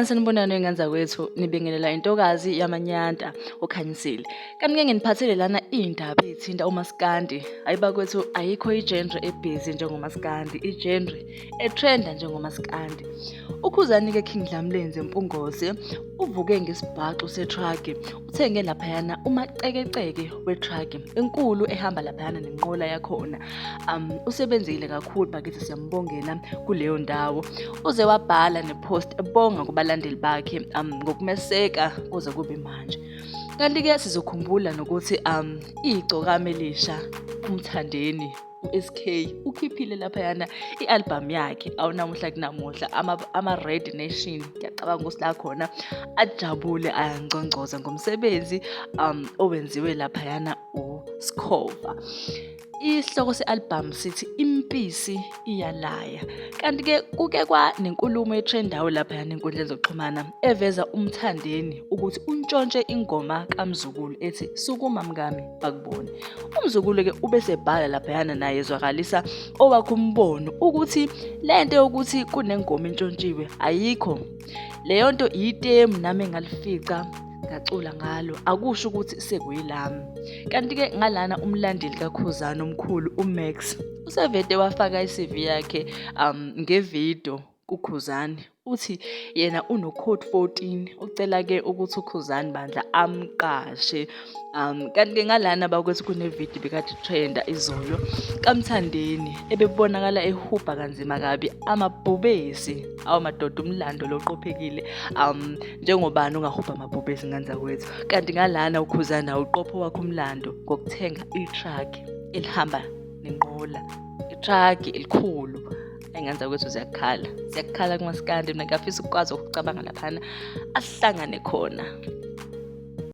sanibonani wenganza kwethu, nibingelela intokazi yamanyanta okhanyisile. Kanti-ke nginiphathele lana iy'ndaba ey'thinta umaskandi. Hayi bakwethu, ayikho i-genre ebhizi njengomaskandi, i-genre etrenda njengomaskandi. Ukhuzani-ke King Dlamlenze Mpungose uvuke ngesibhaxu sethragi, uthenge laphayana umacekeceke wethragi enkulu ehamba laphayana nenqola yakhona. Usebenzile kakhulu bakithi, siyambongela kuleyo ndawo. Uze wabhala nepost ebonga kubalandeli bakhe ngokumeseka kuze kube manje. Kanti-ke sizokhumbula nokuthi igcokama elisha uMthandeni u-SK ukhiphile laphayana i-album yakhe awunamuhla kunamuhla ama-Red Nation. Ngiyacabanga ukuthi la khona ajabule ayangcongcoza ngomsebenzi owenziwe laphayana uSkhova. Isihloko se-album sithi Impisi Iyalaya. Kanti-ke kuke nenkulumo etrendayo laphayana enkundleni zokuxhumana eveza uMthandeni ukuthi untshontshe ingoma kaMzukulu ethi sukuma mngami bakubone. UMzukulu-ke ubesebhala laphayana naye ezwakalisa owakhe umbono ukuthi lento yokuthi kunengoma entshontshiwe ayikho. Leyo nto itemu nami engalifica ngacula ngalo, akusho ukuthi sekuyilami. Kanti-ke ngalana umlandeli kaKhuzani omkhulu uMax usevede wafaka i-CV yakhe ngevidiyo kuKhuzani. Uthi yena uno-code 14 ucela-ke ukuthi uKhuzani bandla amqashe. Kanti-ke ngalana bakwethu kunevidiyo bekade trenda izolo kaMthandeni ebebonakala ehubha kanzima kabi amabhubesi. Madoda, umlando loqophekile njengobani ongahubha amabhubesi nganza kwethu. Kanti ngalana uKhuzani awuqopho wakhe umlando ngokuthenga ithragi elihamba nenqola, ithragi elikhulu. Engenza kwethu siyakhala kumaskandi, mina ngiyafisa ukwazi ukucabanga laphana asihlangane khona.